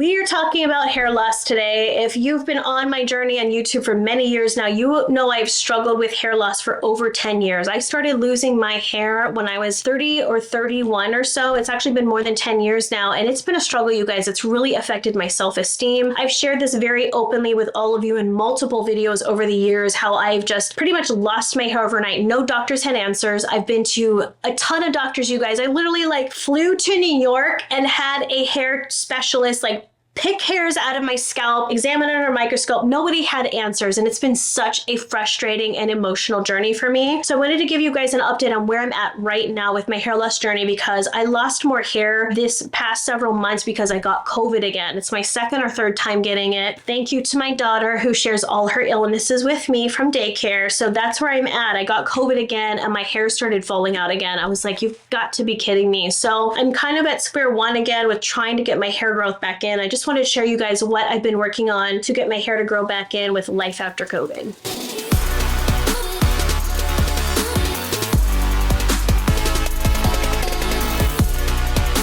We are talking about hair loss today. If you've been on my journey on YouTube for many years now, you know I've struggled with hair loss for over 10 years. I started losing my hair when I was 30 or 31 or so. It's actually been more than 10 years now, and it's been a struggle, you guys. It's really affected my self-esteem. I've shared this very openly with all of you in multiple videos over the years, how I've just pretty much lost my hair overnight. No doctors had answers. I've been to a ton of doctors, you guys. I literally flew to New York and had a hair specialist pick hairs out of my scalp, examine it under a microscope. Nobody had answers, and it's been such a frustrating and emotional journey for me. So I wanted to give you guys an update on where I'm at right now with my hair loss journey, because I lost more hair this past several months because I got COVID again. It's my second or third time getting it. Thank you to my daughter who shares all her illnesses with me from daycare. So that's where I'm at. I got COVID again and my hair started falling out again. I was like, you've got to be kidding me. So I'm kind of at square one again with trying to get my hair growth back in. I just wanted to share you guys what I've been working on to get my hair to grow back in with life after COVID.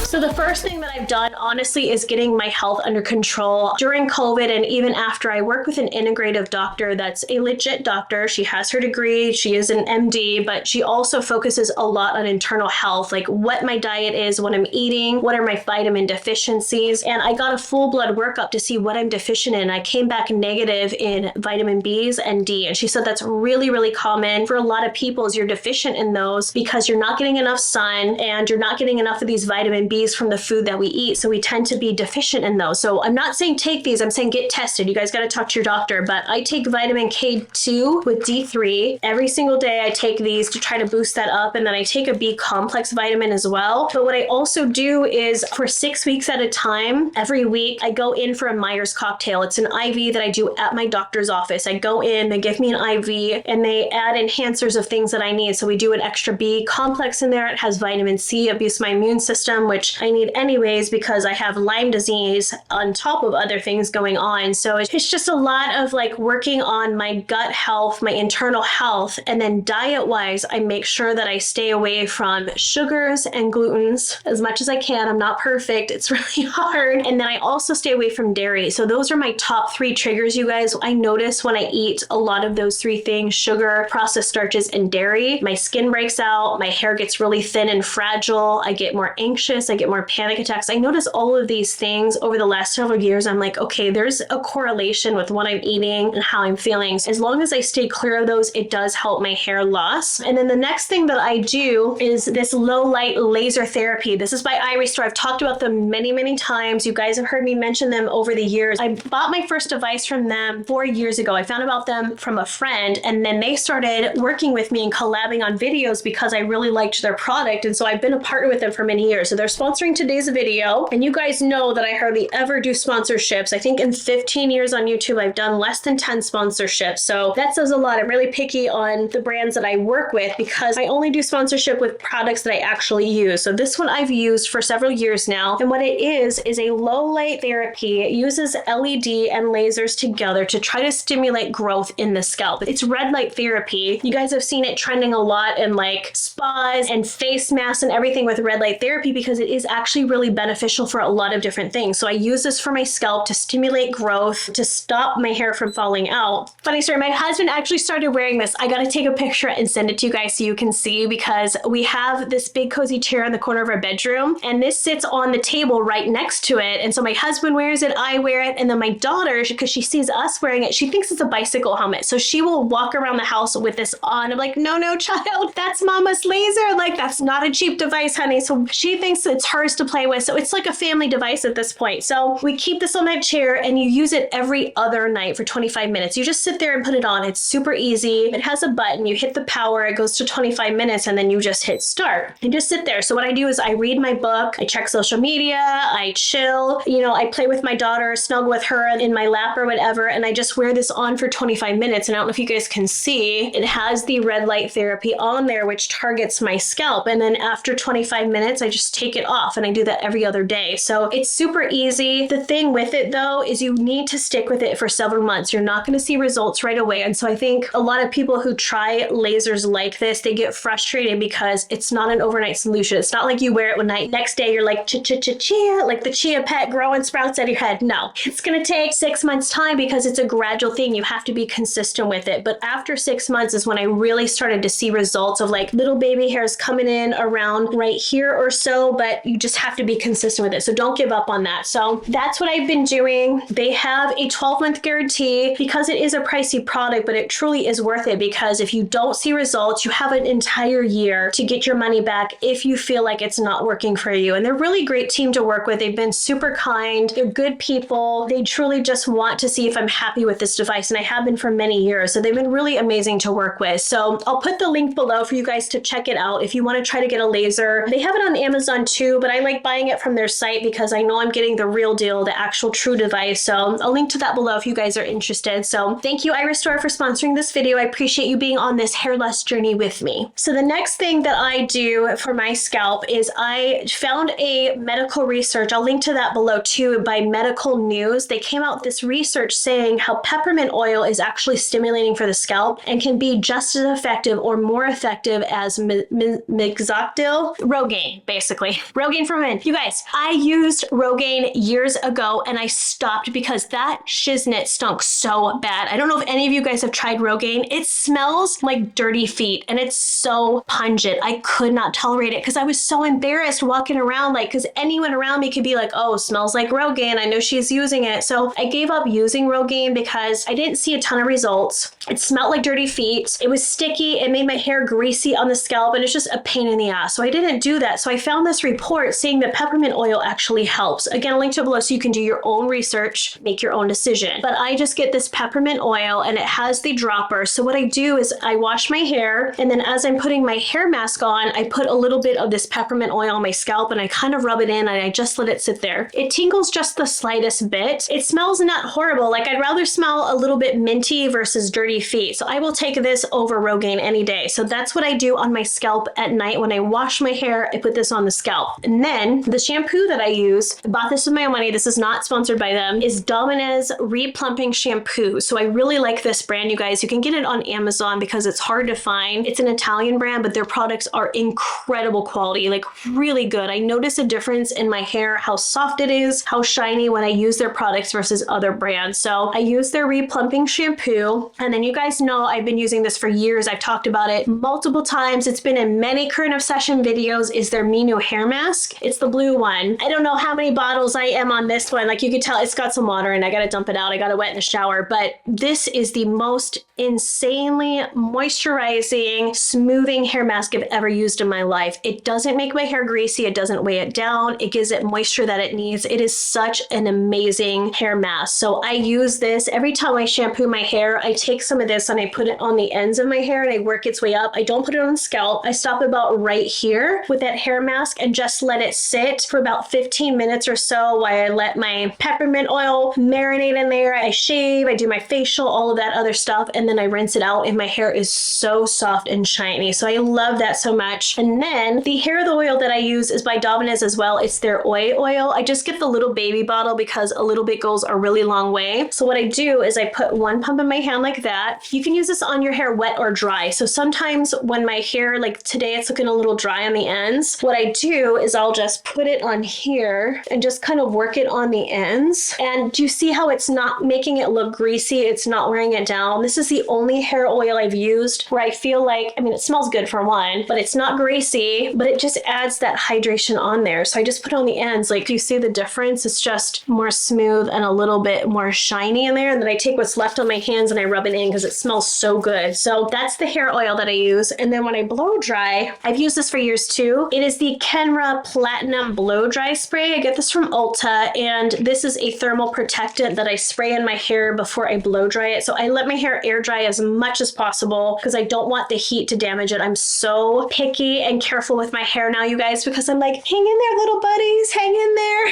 So the first thing that I've done, honestly, is getting my health under control. During COVID and even after, I work with an integrative doctor that's a legit doctor. She has her degree, she is an MD, but she also focuses a lot on internal health, like what my diet is, what I'm eating, what are my vitamin deficiencies. And I got a full blood workup to see what I'm deficient in. I came back negative in vitamin B's and D. And she said that's really, really common for a lot of people, is you're deficient in those because you're not getting enough sun and you're not getting enough of these vitamin B's from the food that we eat. So we tend to be deficient in those. So I'm not saying take these, I'm saying get tested. You guys got to talk to your doctor, but I take vitamin K2 with D3 every single day. I take these to try to boost that up. And then I take a B complex vitamin as well. But what I also do is for 6 weeks at a time, every week, I go in for a Myers cocktail. It's an IV that I do at my doctor's office. I go in, they give me an IV and they add enhancers of things that I need. So we do an extra B complex in there. It has vitamin C, it boosts my immune system, which I need anyways because I have Lyme disease on top of other things going on. So it's just a lot of working on my gut health, my internal health, and then diet-wise, I make sure that I stay away from sugars and glutens as much as I can. I'm not perfect. It's really hard. And then I also stay away from dairy. So those are my top 3 triggers, you guys. I notice when I eat a lot of those 3 things, sugar, processed starches, and dairy, my skin breaks out, my hair gets really thin and fragile, I get more anxious, I get more panic attacks. I notice all of these things over the last several years. I'm like, okay, there's a correlation with what I'm eating and how I'm feeling. So as long as I stay clear of those, it does help my hair loss. And then the next thing that I do is this low light laser therapy. This is by Iris Store. I've talked about them many, many times. You guys have heard me mention them over the years. I bought my first device from them 4 years ago. I found about them from a friend, and then they started working with me and collabing on videos because I really liked their product. And so I've been a partner with them for many years. So they're sponsoring today's video. And you guys know that I hardly ever do sponsorships. I think in 15 years on YouTube, I've done less than 10 sponsorships. So that says a lot. I'm really picky on the brands that I work with because I only do sponsorship with products that I actually use. So this one I've used for several years now. And what it is a low light therapy. It uses LED and lasers together to try to stimulate growth in the scalp. It's red light therapy. You guys have seen it trending a lot in spas and face masks and everything with red light therapy because it is actually really beneficial for a lot of different things. So I use this for my scalp to stimulate growth, to stop my hair from falling out. Funny story, my husband actually started wearing this. I got to take a picture and send it to you guys so you can see, because we have this big cozy chair in the corner of our bedroom and this sits on the table right next to it. And so my husband wears it, I wear it, and then my daughter, because she sees us wearing it, she thinks it's a bicycle helmet. So she will walk around the house with this on. I'm like, no, child, that's mama's laser. That's not a cheap device, honey. So she thinks it's hers to play with. So it's like a family device at this point. So we keep this on that chair and you use it every other night for 25 minutes. You just sit there and put it on. It's super easy. It has a button. You hit the power, it goes to 25 minutes, and then you just hit start and just sit there. So what I do is I read my book, I check social media, I chill, I play with my daughter, snuggle with her in my lap or whatever, and I just wear this on for 25 minutes. And I don't know if you guys can see, it has the red light therapy on there, which targets my scalp. And then after 25 minutes, I just take it off. off, and I do that every other day. So it's super easy. The thing with it though is you need to stick with it for several months. You're not going to see results right away. And so I think a lot of people who try lasers like this, they get frustrated because it's not an overnight solution. It's not like you wear it one night, next day you're like chia, like the chia pet growing sprouts out of your head. No, it's going to take 6 months time because it's a gradual thing. You have to be consistent with it. But after 6 months is when I really started to see results of like little baby hairs coming in around right here or so, but you just have to be consistent with it. So don't give up on that. So that's what I've been doing. They have a 12-month guarantee because it is a pricey product, but it truly is worth it because if you don't see results, you have an entire year to get your money back if you feel like it's not working for you. And they're a really great team to work with. They've been super kind. They're good people. They truly just want to see if I'm happy with this device. And I have been for many years. So they've been really amazing to work with. So I'll put the link below for you guys to check it out if you want to try to get a laser. They have it on Amazon too, but I like buying it from their site because I know I'm getting the real deal, the actual true device. So I'll link to that below if you guys are interested. So thank you, Iris Store, for sponsoring this video. I appreciate you being on this hair loss journey with me. So the next thing that I do for my scalp is I found a medical research. I'll link to that below too, by Medical News. They came out with this research saying how peppermint oil is actually stimulating for the scalp and can be just as effective or more effective as Mixoxyl, Rogaine, basically. Rogaine for men. You guys, I used Rogaine years ago and I stopped because that shiznit stunk so bad. I don't know if any of you guys have tried Rogaine. It smells like dirty feet and it's so pungent. I could not tolerate it because I was so embarrassed walking around, like, because anyone around me could be like, oh, smells like Rogaine. I know she's using it. So I gave up using Rogaine because I didn't see a ton of results. It smelled like dirty feet. It was sticky. It made my hair greasy on the scalp and it's just a pain in the ass. So I didn't do that. So I found this report saying that peppermint oil actually helps. Again, I'll link to it below so you can do your own research, make your own decision. But I just get this peppermint oil and it has the dropper. So what I do is I wash my hair and then as I'm putting my hair mask on, I put a little bit of this peppermint oil on my scalp and I kind of rub it in and I just let it sit there. It tingles just the slightest bit. It smells not horrible. Like I'd rather smell a little bit minty versus dirty feet. So I will take this over Rogaine any day. So that's what I do on my scalp at night. When I wash my hair, I put this on the scalp. And then the shampoo that I use, I bought this with my own money. This is not sponsored by them, is Dominez Replumping Shampoo. So I really like this brand, you guys. You can get it on Amazon because it's hard to find. It's an Italian brand, but their products are incredible quality, like really good. I notice a difference in my hair, how soft it is, how shiny when I use their products versus other brands. So I use their Replumping Shampoo. And then you guys know I've been using this for years. I've talked about it multiple times. It's been in many current obsession videos, is their Me New hair mask. It's the blue one. I don't know how many bottles I am on this one. Like you can tell it's got some water and I got to dump it out. I got to wet in the shower, but this is the most insanely moisturizing, smoothing hair mask I've ever used in my life. It doesn't make my hair greasy. It doesn't weigh it down. It gives it moisture that it needs. It is such an amazing hair mask. So I use this every time I shampoo my hair. I take some of this and I put it on the ends of my hair and I work its way up. I don't put it on the scalp. I stop about right here with that hair mask and just let it sit for about 15 minutes or so while I let my peppermint oil marinate in there. I shave, I do my facial, all of that other stuff, and then I rinse it out and my hair is so soft and shiny. So I love that so much. And then the hair oil that I use is by Dominez as well. It's their oil. I just get the little baby bottle because a little bit goes a really long way. So what I do is I put one pump in my hand like that. You can use this on your hair wet or dry. So sometimes when my hair, like today, it's looking a little dry on the ends, what I do is I'll just put it on here and just kind of work it on the ends. And do you see how it's not making it look greasy? It's not wearing it down. This is the only hair oil I've used where I feel like, I mean, it smells good for one, but it's not greasy, but it just adds that hydration on there. So I just put it on the ends. Like, do you see the difference? It's just more smooth and a little bit more shiny in there. And then I take what's left on my hands and I rub it in because it smells so good. So that's the hair oil that I use. And then when I blow dry, I've used this for years too. It is the Kenra Platinum Blow Dry Spray. I get this from Ulta, and this is a thermal protectant that I spray in my hair before I blow dry it. So I let my hair air dry as much as possible because I don't want the heat to damage it. I'm so picky and careful with my hair now, you guys, because I'm like, hang in there, little buddies, hang in there.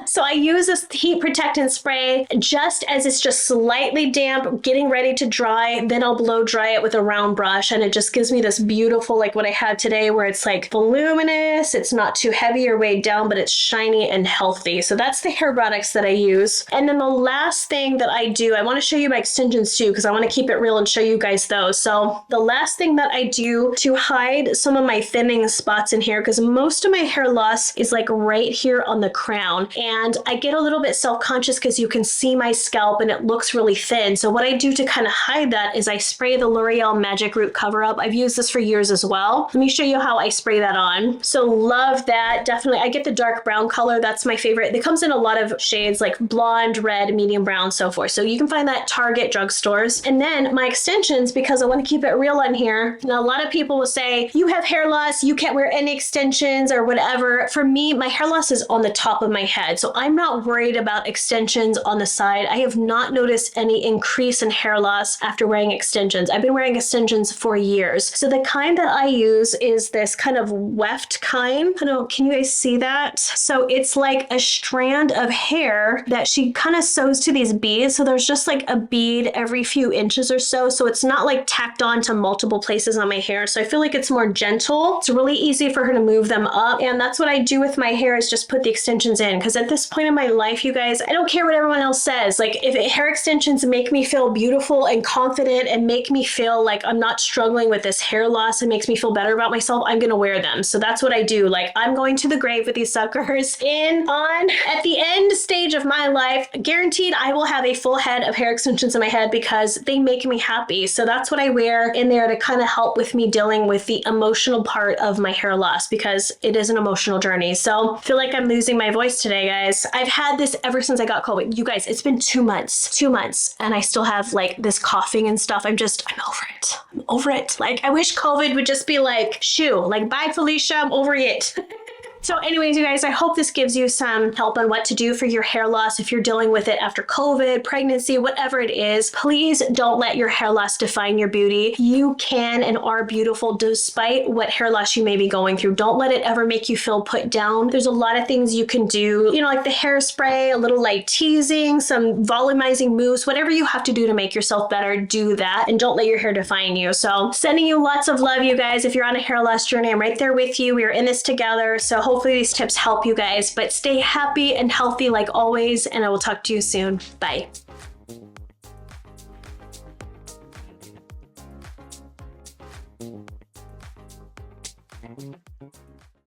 So I use this heat protectant spray just as it's just slightly damp, getting ready to dry. Then I'll blow dry it with a round brush, and it just gives me this beautiful, like what I have today, where it's like voluminous, it's not too heavy or weighed down, but it's shiny and healthy. So that's the hair products that I use. And then the last thing that I do, I want to show you my extensions too, because I want to keep it real and show you guys those. So the last thing that I do to hide some of my thinning spots in here, because most of my hair loss is like right here on the crown, and I get a little bit self-conscious because you can see my scalp and it looks really thin. So what I do to kind of hide that is I spray the L'Oreal Magic Root Cover Up. I've used this for years as well. Let me show you how I spray that on. So love that. Definitely, I get the dark brown color. That's my favorite. It comes in a lot of shades like blonde, red, medium brown, so forth. So you can find that at Target, drugstores. And then my extensions, because I want to keep it real on here. Now, a lot of people will say, you have hair loss, you can't wear any extensions or whatever. For me, my hair loss is on the top of my head. So I'm not worried about extensions on the side. I have not noticed any increase in hair loss after wearing extensions. I've been wearing extensions for years. So the kind that I use is this kind of weft kind. I don't know, can you guys see that? So it's like a strand of hair that she kind of sews to these beads. So there's just like a bead every few inches or so. So it's not like tacked on to multiple places on my hair. So I feel like it's more gentle. It's really easy for her to move them up. And that's what I do with my hair, is just put the extensions in. Because at this point in my life, you guys, I don't care what everyone else says. Like if hair extensions make me feel beautiful and confident and make me feel like I'm not struggling with this hair loss and makes me feel better about myself, I'm going to wear them. So that's what I do. Like I'm going to the grave with these suckers at the end stage of my life, guaranteed I will have a full head of hair extensions in my head because they make me happy. So that's what I wear in there to kind of help with me dealing with the emotional part of my hair loss, because it is an emotional journey. So I feel like I'm losing my voice today, guys. I've had this ever since I got COVID. You guys, it's been 2 months, and I still have like this coughing and stuff. I'm over it. I'm over it. Like I wish COVID would just be like, shoo, like bye Felicia, I'm over it. So anyways, you guys, I hope this gives you some help on what to do for your hair loss if you're dealing with it after COVID, pregnancy, whatever it is. Please don't let your hair loss define your beauty. You can and are beautiful despite what hair loss you may be going through. Don't let it ever make you feel put down. There's a lot of things you can do, like the hairspray, a little light teasing, some volumizing moves, whatever you have to do to make yourself better, do that. And don't let your hair define you. So sending you lots of love, you guys. If you're on a hair loss journey, I'm right there with you. We are in this together. So hopefully these tips help you guys, but stay happy and healthy like always, and I will talk to you soon. Bye.